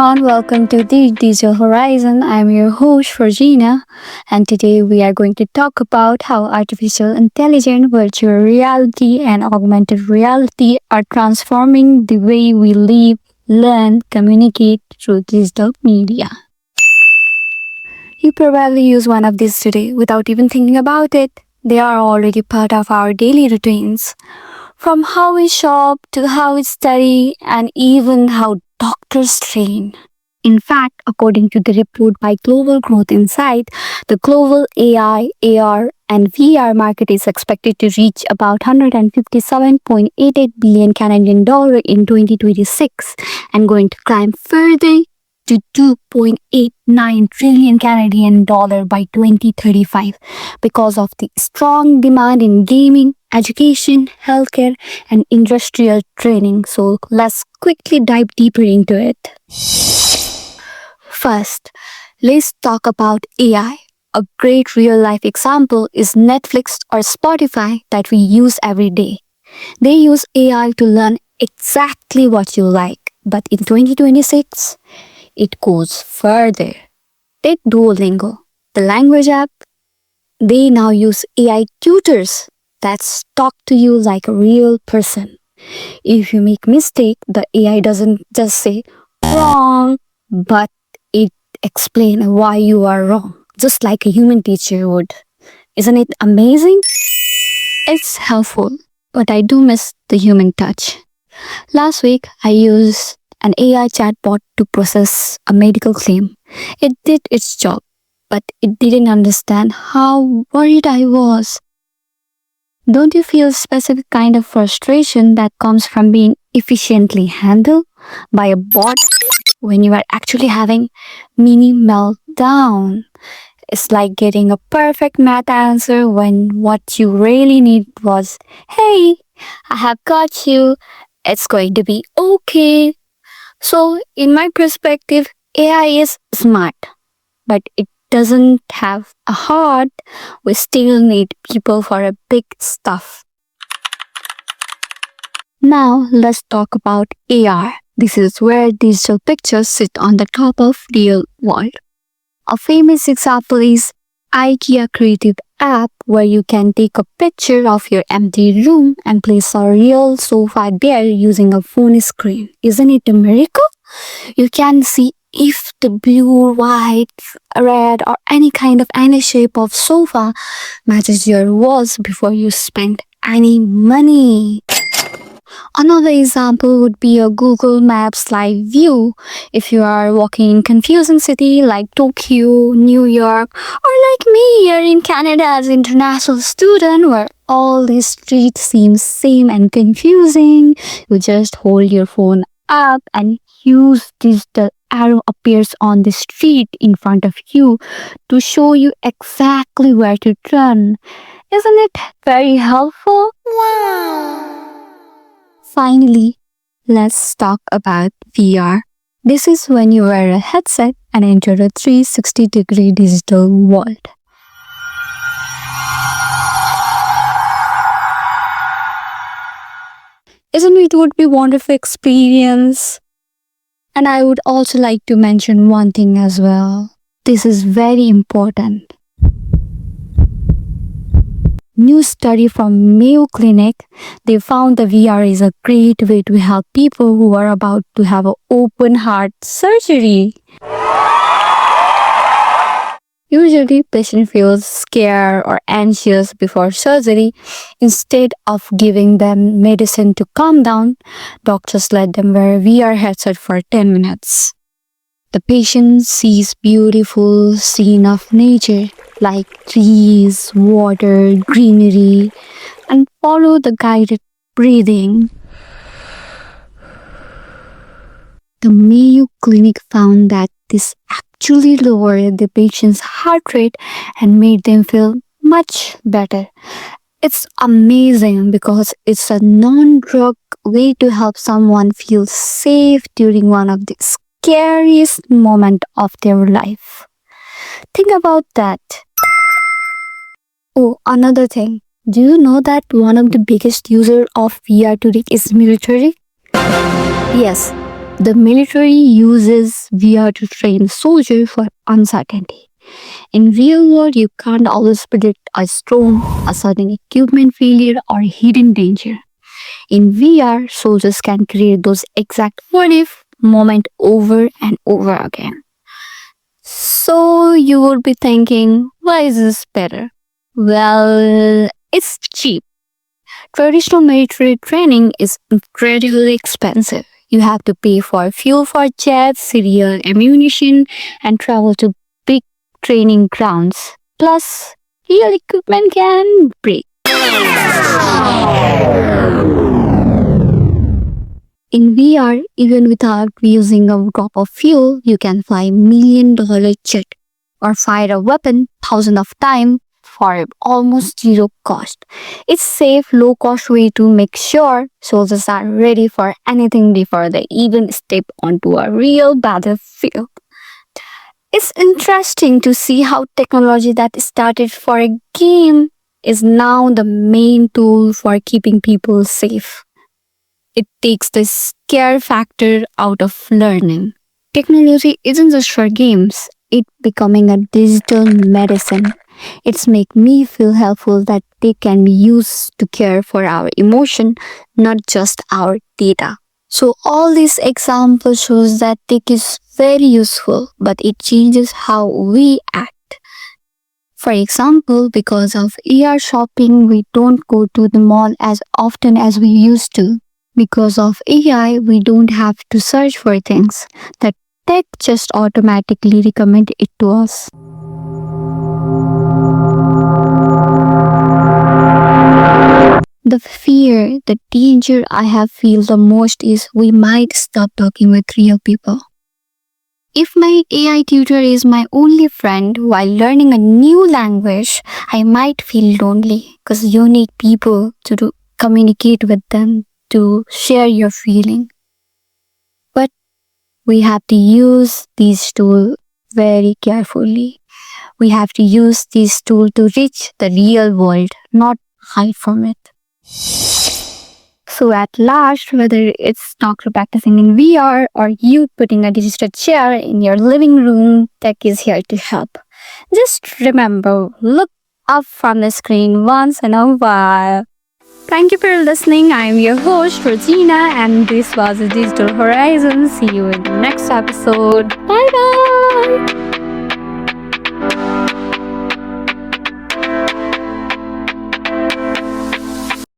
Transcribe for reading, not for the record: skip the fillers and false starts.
everyone, welcome to the Digital Horizon. I'm your host Virginia, and today we are going to talk about how artificial intelligence, virtual reality, and augmented reality are transforming the way we live, learn, communicate through digital media. You probably use one of these today without even thinking about it. They are already part of our daily routines. From how we shop to how we study and even how doctors train. In fact, according to the report by Global Growth Insight, the global AI, AR, and VR market is expected to reach about 157.88 billion Canadian dollar in 2026 and going to climb further to 2.89 trillion Canadian dollar by 2035 because of the strong demand in gaming, education, healthcare, and industrial training. So let's quickly dive deeper into it. First, let's talk about AI. A great real life example is Netflix or Spotify that we use every day. They use AI to learn exactly what you like. But in 2026, it goes further. Take Duolingo, the language app. They now use AI tutors that talk to you like a real person. If you make mistake, the AI doesn't just say wrong, but it explains why you are wrong, just like a human teacher would. Isn't it amazing? It's helpful, but I do miss the human touch. Last week, I used an AI chatbot to process a medical claim. It did its job, but it didn't understand how worried I was. Don't you feel a specific kind of frustration that comes from being efficiently handled by a bot when you are actually having mini meltdown? It's like getting a perfect math answer when what you really need was, hey, I have got you. It's going to be okay. So, in my perspective, AI is smart, but it doesn't have a heart. We still need people for a big stuff. Now, let's talk about AR. This is where digital pictures sit on the top of real world. A famous example is IKEA Creative app where you can take a picture of your empty room and place a real sofa there using a phone screen. Isn't it a miracle? You can see if the blue, white, red or any shape of sofa matches your walls before you spend any money. Another example would be a Google Maps live view. If you are walking in confusing city like Tokyo, New York, or like me here in Canada as international student where all these streets seem same and confusing, you just hold your phone up and use digital arrow appears on the street in front of you to show you exactly where to turn. Isn't it very helpful? Wow! Finally, let's talk about VR. This is when you wear a headset and enter a 360-degree digital world. Isn't it would be wonderful experience? And I would also like to mention one thing as well. This is very important. New study from Mayo Clinic, they found the VR is a great way to help people who are about to have an open heart surgery. Usually, patient feels scared or anxious before surgery. Instead of giving them medicine to calm down, doctors let them wear a VR headset for 10 minutes. The patient sees beautiful scene of nature like trees, water, greenery, and follow the guided breathing. The Mayo Clinic found that this actually lowered the patient's heart rate and made them feel much better. It's amazing because it's a non-drug way to help someone feel safe during one of the scariest moments of their life. Think about that. Oh, another thing. Do you know that one of the biggest users of VR today is military? Yes, The military uses VR to train soldiers for uncertainty. In real world, you can't always predict a storm, a sudden equipment failure, or hidden danger. In VR, soldiers can create those exact what if moment over and over again. So you would be thinking, why is this better? Well, it's cheap. Traditional military training is incredibly expensive. You have to pay for fuel for jets, serial ammunition, and travel to big training grounds. Plus, real equipment can break. In VR, even without using a drop of fuel, you can fly $1 million jet or fire a weapon thousands of times for almost zero cost. It's safe, low cost way to make sure soldiers are ready for anything before they even step onto a real battlefield. It's interesting to see how technology that started for a game is now the main tool for keeping people safe. It takes the scare factor out of learning. Technology isn't just for games, it's becoming a digital medicine. It's make me feel helpful that they can be used to care for our emotion, not just our data. So all these examples shows that tech is very useful, but it changes how we act. For example, because of AR shopping, we don't go to the mall as often as we used to. Because of AI, we don't have to search for things. The tech just automatically recommend it to us. The fear, the danger I have feel the most is we might stop talking with real people. If my AI tutor is my only friend while learning a new language, I might feel lonely because you need people to communicate with them, to share your feeling. But we have to use these tools very carefully. We have to use these tools to reach the real world, not hide from it. So at last, whether it's doctor practicing in VR or you putting a digital chair in your living room, tech is here to help. Just remember, look up from the screen once in a while. Thank you for listening. I am your host, Regina, and this was the Digital Horizon. See you in the next episode. Bye bye.